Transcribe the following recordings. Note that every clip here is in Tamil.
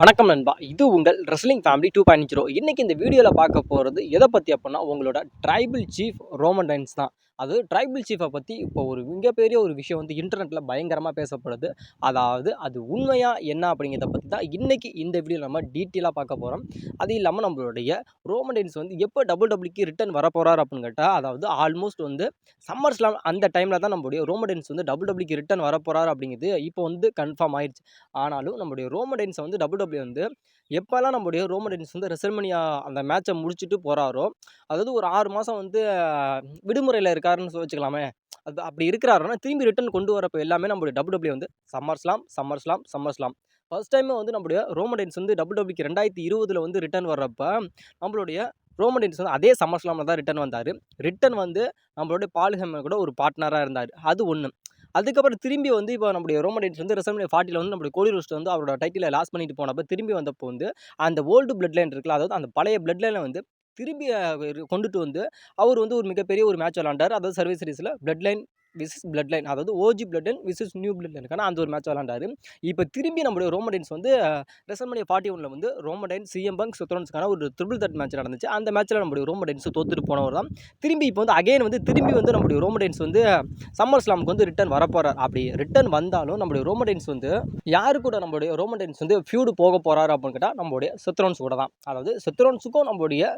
வணக்கம் நண்பா. இது உங்கள் ரெஸ்லிங் ஃபேமிலி 2.0. இன்னைக்கு இந்த வீடியோல பார்க்க போறது எத பத்தி அப்டின்னா, உங்களோட ட்ரைபல் சீஃப் ரோமன் ரெயின்ஸ் தான். அது ட்ரைபல் சீஃப்ப பத்தி இப்போ ஒரு மிகப்பெரிய ஒரு விஷயம் வந்து இன்டர்நெட்ல பயங்கரமா பேசப்படுது. அதாவது அது உண்மையா என்ன அப்படிங்கிறத பத்தி தான் இன்னைக்கு இந்த வீடியோல நம்ம டீட்டெயிலா பார்க்க போறோம். அது இல்லாம நம்மளுடைய ரோமன் ரெயின்ஸ் வந்து எப்போ WWE ரிட்டர்ன் வரப்போறார் அப்படின்னு கேட்டா, அதாவது ஆல்மோஸ்ட் வந்து சம்மர் ஸ்லாம் அந்த டைம்ல தான் நம்மளுடைய ரோமன் ரெயின்ஸ் வந்து WWE ரிட்டர்ன் வரப்போறார் அப்படிங்கிறது இப்போ வந்து கன்ஃபார்ம் ஆயிருச்சு. ஆனாலும் நம்முடைய ரோமன் ரெயின்ஸ வந்து WWE வந்து எப்பலாம் நம்முடைய ரோமன் ரெயின்ஸ் வந்து ரெசல்மனியா அந்த மேட்ச முடிச்சுட்டு போறாரோ, அதாவது ஒரு 6 மாசம் வந்து விடுமுறையில இருக்காருன்னு வச்சுக்கலாமே. அது அப்படி இருக்கிறாருன்னா, திரும்பி ரிட்டர்ன் கொண்டு வரப்ப எல்லாமே நம்முடைய WWE வந்து summer slam, summer slam, summer slam. First டைமே வந்து நம்முடைய ரோமன் ரெயின்ஸ் வந்து WWEக்கு 2020ல வந்து ரிட்டர்ன் வர்றப்ப, நம்மளுடைய ரோமன் ரெயின்ஸ் வந்து அதே சம்மர் ஸ்லாம்ல தான் ரிட்டர்ன் வந்தாரு. ரிட்டர்ன் வந்து நம்மளுடைய பால் ஹெமன் கூட ஒரு பார்ட்னரா இருந்தாரு. அது 1. அதுக்கப்புறம் திரும்பி வந்து இப்போ நம்முடைய ரோமன் ரெயின்ஸ் வந்து ரெசல்மனியா 40ல வந்து நம்முடைய கோடி ரோட்ஸ் வந்து அவரோட டைட்டில லாஸ் பண்ணிட்டு போனப்ப, திரும்பி வந்தப்போ வந்து அந்த ஓல்டு பிளட் லைன் இருக்குல்ல, அதாவது அந்த பழைய பிளட் லைன வந்து திரும்பி கொண்டுட்டு வந்து அவர் வந்து ஒரு மிகப்பெரிய ஒரு மேட்ச் விளையாண்டாரு. அதாவது சர்வீஸ் சீரிஸ்ல bloodline versus bloodline, அதாவது OG bloodline versus new பிளட் லைனுக்கான அந்த ஒரு மேட்ச் விளையாண்டாரு. இப்போ திரும்பி நம்முடைய ரோமன் ரெயின்ஸ் வந்து ரெசல்மனியா 41ல வந்து ரோமன் ரெயின்ஸ், சிஎம் பங்க், செத் ரோலின்ஸ்க்கான ஒரு ட்ரிபிள் த்ரெட் மேட்ச் நடந்துச்சு. அந்த மேட்ச்ல நம்முடைய ரோமன் ரெயின்ஸ் தோத்துட்டு போனவர் தான். திரும்பி இப்போ வந்து அகைன் வந்து திரும்பி வந்து நம்முடைய ரோமன் ரெயின்ஸ் வந்து சம்மர் ஸ்லாமுக்கு வந்து ரிட்டர்ன் வரப்போறார். அப்படி ரிட்டர்ன் வந்தாலும் நம்முடைய ரோமன் ரெயின்ஸ் வந்து யாரு கூட நம்மளுடைய ரோமன் ரெயின்ஸ் வந்து ஃபியூடு போக போறாரு அப்படின்னு கேட்டால், நம்மளுடைய செத் ரோலின்ஸ் கூட தான். அதாவது செத் ரோலின்ஸுக்கும் நம்மளுடைய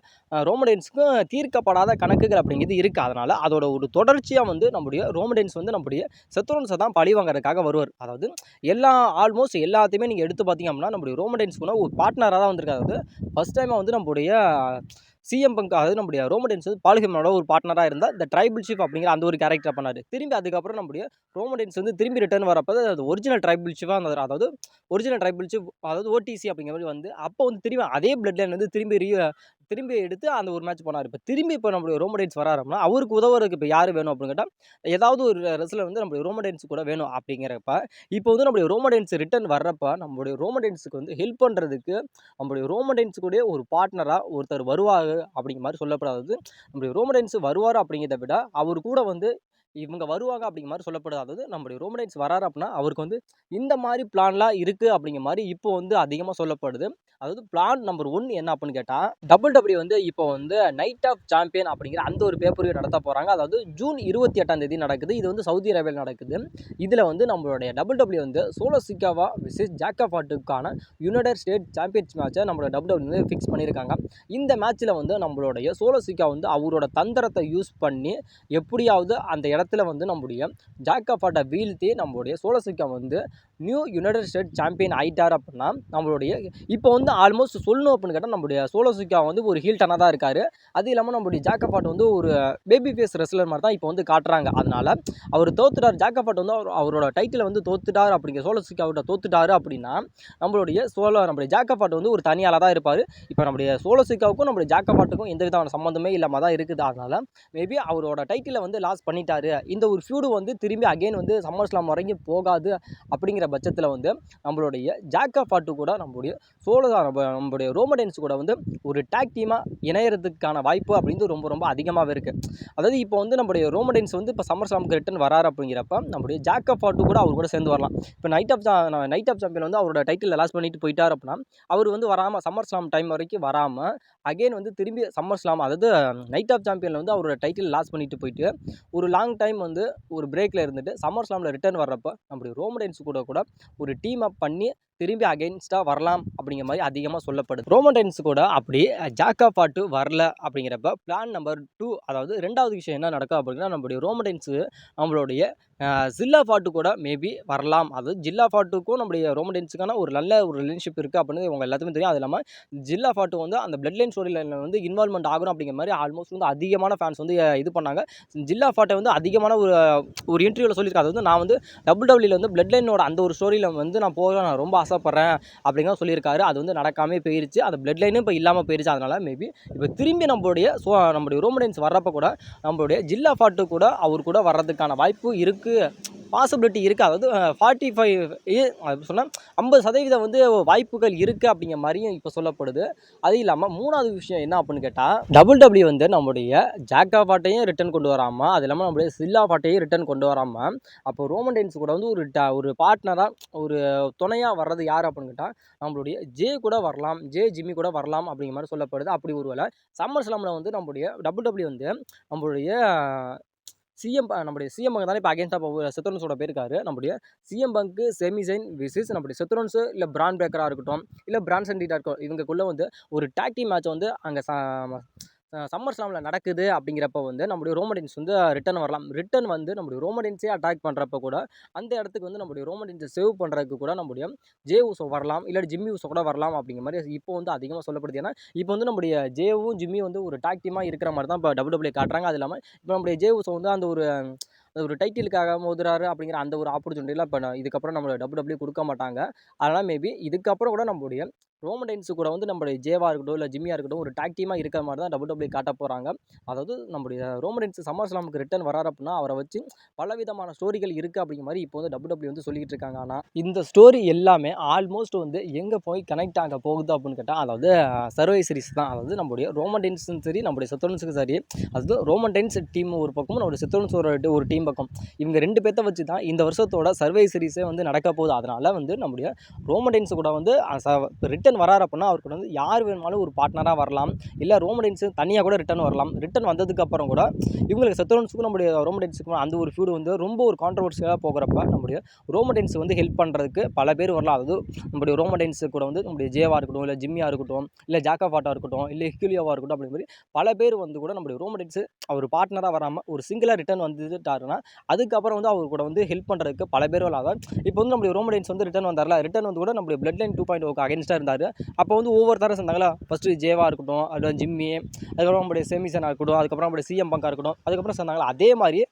ரோமன் ரெயின்ஸுக்கும் தீர்க்கப்படாத கணக்குகள் அப்படிங்கிறது இருக்கு. அதனால அதோட ஒரு தொடர்ச்சியா வந்து நம்முடைய ரோமன் ரெயின்ஸ் வந்து நம்முடைய செத் ரோலின்ஸை தான் பழி வாங்குறதுக்காக வருவார். அதாவது ஆல்மோஸ்ட் எல்லாத்தையுமே நீங்க எடுத்து பார்த்தீங்க அப்படின்னா, நம்முடைய ரோமன் ரெயின்ஸ் கூட ஒரு பார்ட்னரா தான் வந்திருக்காரு. அதாவது ஃபர்ஸ்ட் டைமா வந்து நம்முடைய சிஎம் பங்க், அதாவது நம்முடைய ரோமன் ரெயின்ஸ் வந்து பால் ஹெமனோட ஒரு பார்ட்னரா இருந்தா இந்த ட்ரைபல் சீஃப் அப்படிங்கிற அந்த ஒரு கேரக்டர் பண்ணாரு. திரும்பி அதுக்கப்புறம் நம்முடைய ரோமன் ரெயின்ஸ் வந்து திரும்பி ரிட்டர்ன் வரப்போ அது ஒரிஜினல் ட்ரைபல் சீஃபா இருந்தார். அதாவது ஒரிஜினல் ட்ரைபல் சீஃப், அதாவது ஓடிசி அப்படிங்கிற மாதிரி வந்து அப்போ வந்து திரும்பி அதே பிளட் லைன் வந்து திரும்பி எடுத்து அந்த ஒரு மேட்ச் போனார். இப்போ நம்மளுடைய ரோமன் ரெயின்ஸ் வராருன்னா அவருக்கு உதவுறதுக்கு இப்போ யார் வேணும் அப்படின்னு கேட்டால், ஏதாவது ஒரு ரெஸ்லர் வந்து நம்மளுடைய ரோமன் ரெயின்ஸ் கூட வேணும். அப்படிங்கிறப்ப இப்போ வந்து நம்மளுடைய ரோமன் ரெயின்ஸ் ரிட்டர்ன் வர்றப்ப நம்மளுடைய ரோமன் ரெயின்ஸுக்கு வந்து ஹெல்ப் பண்ணுறதுக்கு நம்மளுடைய ரோமன் ரெயின்ஸ் கூட ஒரு பார்ட்னரா ஒருத்தர் வருவாரு அப்படிங்கிற மாதிரி சொல்லப்படாது. நம்மளுடைய ரோமன் ரெயின்ஸ் வருவார் அப்படிங்கிறத விட அவர் கூட வந்து இவங்க வருவாங்க அப்படிங்கிற மாதிரி சொல்லப்படுது. அதாவது நம்மளுடைய ரோமன் ரெயின்ஸ் வராரு அப்படின்னா அவருக்கு வந்து இந்த மாதிரி பிளான்லாம் இருக்கு அப்படிங்கிற மாதிரி இப்போ வந்து அதிகமாக சொல்லப்படுது. அதாவது பிளான் நம்பர் 1 என்ன அப்படின்னு கேட்டால், WWE வந்து இப்போ வந்து நைட் ஆஃப் சாம்பியன் அப்படிங்கிற அந்த ஒரு பேப்பர் நடத்த போகிறாங்க. அதாவது ஜூன் 28ஆம் தேதி நடக்குது. இது வந்து சவுதி அரேபியாவில் நடக்குது. இதில் வந்து நம்மளுடைய WWE வந்து சோலோ சிக்காவா விசஸ் ஜாக்கப் ஃபாட்டுக்கான யுனைடெட் ஸ்டேட் சாம்பியன்ஸ் மேட்சை நம்மளோட WWE வந்து ஃபிக்ஸ் பண்ணியிருக்காங்க. இந்த மேட்ச்சில் வந்து நம்மளுடைய சோலோ சிக்கா வந்து அவரோட தந்திரத்தை யூஸ் பண்ணி எப்படியாவது அந்த இடத்துல வந்து நம்முடைய ஜாக்கப் ஃபாட்டை வீழ்த்தி நம்மளுடைய சோலோ சிக்கா வந்து நியூ யுனைடெட் ஸ்டேட் சாம்பியன் ஆயிட்டார் அப்படின்னா, நம்மளுடைய இப்போ வந்து ஆல்மோஸ்ட் சொல்லணும் அப்படின்னு கேட்டால் நம்மளுடைய சோலோ சிக்கா வந்து ஒரு ஹீல் டனாக தான் இருக்கார். அது இல்லாமல் நம்மளுடைய ஜாக்கப் ஃபாட் வந்து ஒரு பேபி ஃபேஸ் ரெஸ்லர் மாதிரி தான் இப்போ வந்து காட்டுறாங்க. அதனால அவர் தோத்துட்டார், ஜாக்கப் ஃபாட் வந்து அவரோட டைட்டில் வந்து தோத்துட்டார் அப்படிங்கிற சோலோ சிக்காவிட்ட தோத்துட்டாரு அப்படின்னா, நம்மளுடைய ஜாக்கப் ஃபாட் வந்து ஒரு தனியாளாக தான் இருப்பார். இப்போ நம்மளுடைய சோலோ சிக்காவுக்கும் நம்மளுடைய ஜாக்கப் ஃபாட்டுக்கும் எந்த விதமான சம்மந்தமே இல்லாமல் தான் இருக்குது. அதனால மேபி அவரோட டைட்டிலை வந்து லாஸ் பண்ணிட்டாரு. இந்த ஒரு ஃபியூடு வந்து திரும்பி அகைன் வந்து சம்மர் ஸ்லாம் வரைக்கும் போகாது அப்படிங்கிற பட்சத்தில் வந்து நம்மளுடைய ஜாக்கப் ஃபாட்டு கூட நம்மளுடைய நம்மளுடைய ரோமன் ரெயின்ஸ் கூட வந்து ஒரு டாக் டீமாக இணையறதுக்கான வாய்ப்பு அப்படின்றது ரொம்ப ரொம்ப அதிகமாகவே இருக்குது. அதாவது இப்போ வந்து நம்மளுடைய ரோமன் ரெயின்ஸ் வந்து இப்போ சம்மர் ஸ்லாமுக்கு ரிட்டர்ன் வராரு அப்படிங்கிறப்ப நம்மளுடைய ஜாக்கப் ஃபாட்டு கூட அவர் கூட சேர்ந்து வரலாம். இப்போ நைட் ஆஃப் சாம்பியன் வந்து அவரோட டைட்டில் லாஸ் பண்ணிட்டு போயிட்டார் அப்படின்னா, அவர் வந்து வராமல் சம்மர் ஸ்லாம் டைம் வரைக்கும் வராமல் அகைன் வந்து திரும்பி சம்மர் ஸ்லாம், அதாவது நைட் ஆஃப் சாம்பியனில் வந்து அவரோட டைட்டில் லாஸ் பண்ணிட்டு போயிட்டு ஒரு லாங் டைம் வந்து ஒரு பிரேக்கில் இருந்துட்டு சம்மர் ஸ்லாமில் ரிட்டர்ன் வர்றப்போ நம்மளுடைய ரோமன் ரெயின்ஸ் கூட ஒரு டீம் அப் பண்ணி திரும்பி அகைன்ஸ்டாக வரலாம் அப்படிங்கிற மாதிரி அதிகமாக சொல்லப்படுது. ரோமன் ரெயின்ஸ் கூட அப்படி ஜாக்கப் ஃபாட்டு வரல அப்படிங்கிறப்ப பிளான் நம்பர் 2, அதாவது 2வது விஷயம் என்ன நடக்கும் அப்படின்னா, நம்மளுடைய ரோமன் ரெயின்ஸு நம்மளுடைய ஜில்லா ஃபாட்டு கூட மேபி வரலாம். அதாவது ஜில்லா ஃபாட்டுக்கும் நம்மளுடைய ரோமன் ரெயின்ஸுக்கான ஒரு நல்ல ஒரு ரிலேஷன்ஷிப் இருக்குது அப்படின்னு உங்கள் எல்லாத்துக்குமே தெரியும். அது இல்லாமல் ஜில்லா ஃபாட்டு வந்து அந்த பிளட் லைன் ஸ்டோரி லைனில் வந்து இன்வால்மெண்ட் ஆகணும் அப்படிங்கிற மாதிரி ஆல்மோஸ்ட் வந்து அதிகமான ஃபேன்ஸ் வந்து இது பண்ணாங்க. ஜில்லா ஃபாட்டை வந்து அதிகமான ஒரு இன்டர்வியூவில் சொல்லியிருக்காங்க. அது வந்து நான் வந்து WWE வந்து பிளட் லைனோட அந்த ஒரு ஸ்டோரியில் வந்து நான் ரொம்ப ஆசைப்படுறேன் அப்படிங்கிற சொல்லியிருக்காரு. அது வந்து நடக்காமே போயிருச்சு. அந்த பிளட் லைனும் இப்போ இல்லாமல் போயிருச்சு. அதனால மேபி இப்போ திரும்பி நம்மளுடைய ரோமன் ரெயின்ஸ் வர்றப்போ கூட நம்மளுடைய ஜில்லா ஃபாட்டு கூட அவர் கூட வர்றதுக்கான வாய்ப்பு இருக்குது பாசிபிலிட்டி இருக்குது. அதாவது 45 அப்படி சொன்னால் 50% வந்து வாய்ப்புகள் இருக்குது அப்படிங்கிற மாதிரியும் இப்போ சொல்லப்படுது. அது இல்லாமல் 3வது விஷயம் என்ன அப்படின்னு கேட்டால் WWE வந்து நம்முடைய ஜாக் பாட்டையும் ரிட்டர்ன் கொண்டு வராமல், அது இல்லாமல் நம்முடைய சில்லா பாட்டையும் ரிட்டர்ன் கொண்டு வராமல், அப்போ ரோமன் ரெயின்ஸ் கூட வந்து ஒரு பார்ட்னராக ஒரு துணையாக வர்றது யார் அப்படின்னு கேட்டால் நம்மளுடைய ஜே கூட வரலாம், ஜிம்மி கூட வரலாம் அப்படிங்கிற மாதிரி சொல்லப்படுது. அப்படி ஒருவேளை சம்மர் ஸ்லாமில் வந்து நம்முடைய WWE வந்து நம்மளுடைய நம்முடைய சிஎம் பங்க் தானே இப்போ அகேன்ஸ்டாக செத்ரோன்ஸோட போயிருக்காரு. நம்முடைய சிஎம் பங்க்கு செமிசைன் விசிஸ் நம்முடைய செத்ரோன்ஸு இல்லை பிரான் பிரேக்கராக இருக்கட்டும், இல்லை பிரான்சன் டீட்டாக இருக்கட்டும், இவங்கக்குள்ளே வந்து ஒரு டாக் டீம் மேட்ச் வந்து அங்கே சம்மர் ஸ்லாமில் நடக்குது அப்படிங்கிறப்ப வந்து நம்முடைய ரோமன் ரெயின்ஸ் வந்து ரிட்டர்ன் வரலாம். ரிட்டர்ன் வந்து நம்முடைய ரோமன் ரெயின்ஸே அட்டாக் பண்ணுறப்ப கூட அந்த இடத்துக்கு வந்து நம்முடைய ரோமன் ரெயின்ஸை சேவ் பண்ணுறதுக்கு கூட நம்முடைய ஜே ஊசோ வரலாம், இல்லை ஜிம்மி ஊசோ கூட வரலாம் அப்படிங்கிற மாதிரி இப்போ வந்து அதிகமாக சொல்லப்படுது. ஏன்னா இப்போ வந்து நம்முடைய ஜேவும் ஜிம்மி வந்து ஒரு டாக் டீமாக இருக்கிற மாதிரி தான் இப்போ WWE காட்டுறாங்க. அது இல்லாமல் இப்போ நம்முடைய ஜே ஊசோ வந்து அந்த ஒரு டைட்டிலுக்காக மோதுறாரு அப்படிங்கிற அந்த ஒரு ஆப்பர்ச்சுனிட்டிலாம் இப்போ இதுக்கப்புறம் நம்ம WWE கொடுக்க மாட்டாங்க. அதனால் மேபி இதுக்கப்புறம் கூட நம்மளுடைய ரோமன் ரெயின்ஸ் கூட வந்து நம்மளுடைய ஜேவா இருக்கட்டும், இல்லை ஜிம்மியாக இருக்கட்டும், ஒரு டாக் டீமாக இருக்கிற மாதிரி தான் WWE காட்ட போகிறாங்க. அதாவது நம்முடைய ரோமன் ரெயின்ஸ் சம்மர் ஸ்லாமுக்கு ரிட்டர்ன் வராரு அப்படின்னா அவரை வச்சு பலவிதமான ஸ்டோரிகள் இருக்குது அப்படிங்கிற மாதிரி இப்போ வந்து WWE வந்து சொல்லிக்கிட்டு இருக்காங்க. ஆனால் இந்த ஸ்டோரி எல்லாமே ஆல்மோஸ்ட் வந்து எங்கே போய் கனெக்ட் ஆக போகுது அப்படின்னு கேட்டால் அதாவது சர்வை சீரிஸ் தான். அதாவது நம்முடைய ரோமன் ரெயின்ஸும் சரி, நம்முடைய செத்ரோன்ஸுக்கும் சரி, அதாவது ரோமன் ரெயின்ஸ் டீம் ஒரு பக்கம், நம்முடைய செத்ரோன்ஸ் ஒரு டீம் பக்கம், இவங்க 2 பேர்த்த வச்சு தான் இந்த வருஷத்தோட சர்வை சீரிஸே வந்து நடக்க போகுது. அதனால் வந்து நம்முடைய ரோமன் ரெயின்ஸ் கூட வந்து ரிட்டன் வராரு அப்படின்னா அவருக்கு வந்து யார் வேணுமாலும் ஒரு பார்ட்னராக வரலாம், இல்லை ரோமன் ரெயின்ஸ் தனியாக கூட ரிட்டன் வரலாம். ரிட்டன் வந்ததுக்கப்புறம் கூட இவங்களுக்கு செத்ரோன்ஸுக்கும் நம்முடைய ரோமன் ரெயின்ஸுக்கும் அந்த ஒரு ஃபியூடு வந்து ரொம்ப ஒரு கான்ட்ரவர்சியாக போகிறப்ப நம்முடைய ரோமன் ரெயின்ஸ் வந்து ஹெல்ப் பண்ணுறதுக்கு பல பேர் வரலாம். அதாவது நம்முடைய ரோமன் ரெயின்ஸ் கூட வந்து நம்முடைய ஜேவாக இருக்கட்டும், இல்லை ஜிம்மியாக இருக்கட்டும், இல்லை ஜாக்கா பாட்டாக இருக்கட்டும், இல்லை ஹியூலியோவாக இருக்கட்டும், அப்படி மாதிரி பல பேர் வந்து கூட நம்முடைய ரோமன் ரெயின்ஸ் அவர் பார்ட்னராக வராமல் ஒரு சிங்கிளாக ரிட்டன் வந்துட்டாருன்னா அதுக்கப்புறம் வந்து அவர் கூட வந்து ஹெல்ப் பண்ணுறதுக்கு பல பேர் வரலாம். இப்போ வந்து நம்முடைய ரோமன் ரெயின்ஸ் வந்து ரிட்டன் வந்தார்ல, ரிட்டன் வந்து கூட நம்முடைய பிளட் லைன் 2.0க்கு அகேன்ஸ்டாக இருந்தார். அப்போ வந்து ஒவ்வொருத்தரும் சேர்ந்தாங்களா, ஃபஸ்ட்டு ஜேவாக இருக்கட்டும், அதுக்கப்புறம் ஜிம்மி, அதுக்கப்புறம் நம்முடைய செமிசனாக இருக்கட்டும், அதுக்கப்புறம் நம்முடைய சிஎம் பங்காக இருக்கட்டும், அதுக்கப்புறம் சேர்ந்தாங்களா. அதே மாதிரி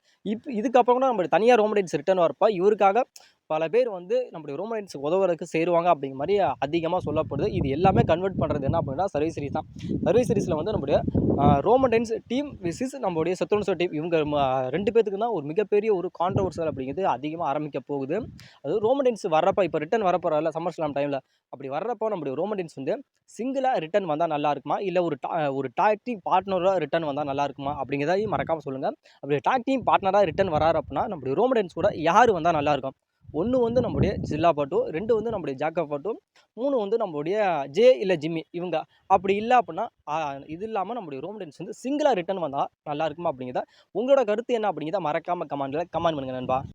இதுக்கப்புறம் கூட நம்முடைய தனியாக ரோமன் ரெயின்ஸ் ரிட்டன் வரப்போ இவருக்காக பல பேர் வந்து நம்முடைய ரோமன் ரெயின்ஸ் உதவுறதுக்கு சேருவாங்க அப்படிங்கிற மாதிரி அதிகமாக சொல்லப்படுது. இது எல்லாமே கன்வெர்ட் பண்ணுறது என்ன அப்படின்னா சர்வை சீரிஸ் தான். சர்வை சீரிஸில் வந்து நம்முடைய ரோமன் ரெயின்ஸ் டீம் விசிஸ் நம்முடைய செத்ரோன்ஸ் டீம், இவங்க 2 பேத்துக்கு தான் ஒரு மிகப்பெரிய ஒரு கான்ட்ரவர்சல் அப்படிங்கிறது அதிகமாக ஆரம்பிக்க போகுது. அது ரோமன் ரெயின்ஸ் வர்றப்போ இப்போ ரிட்டன் வரப்போறாருல சம்மர் ஸ்லாம் டைமில், அப்படி வர்றப்போ நம்முடைய ரோமன் ரெயின்ஸ் வந்து சிங்கிளாக ரிட்டன் வந்தால் நல்லா இருக்குமா, இல்லை ஒரு டாக் டீம் பார்ட்னராக ரிட்டன் வந்தால் நல்லா இருக்குமா அப்படிங்கிறதையும் மறக்காமல் சொல்லுங்கள். அப்படி டாக் டீம் பார்ட்னராக ரிட்டன் வராரு அப்படின்னா நம்முடைய ரோமன் ரெயின்ஸ் கூட யார் வந்தால் நல்லாயிருக்கும்? 1 வந்து நம்முடைய ஜில்லா பாட்டு, 2 வந்து நம்முடைய ஜாக்கா பாட்டு, 3 வந்து நம்முடைய ஜே இல்லை ஜிம்மி இவங்க. அப்படி இல்லை அப்படின்னா இது இல்லாமல் நம்முடைய ரோமன் ரெயின்ஸ் வந்து சிங்கிளாக ரிட்டன் வந்தால் நல்லா இருக்குமா அப்படிங்கிறத உங்களோட கருத்து என்ன அப்படிங்கிறத மறக்காமல் கமெண்ட் பண்ணுங்கள் நண்பா.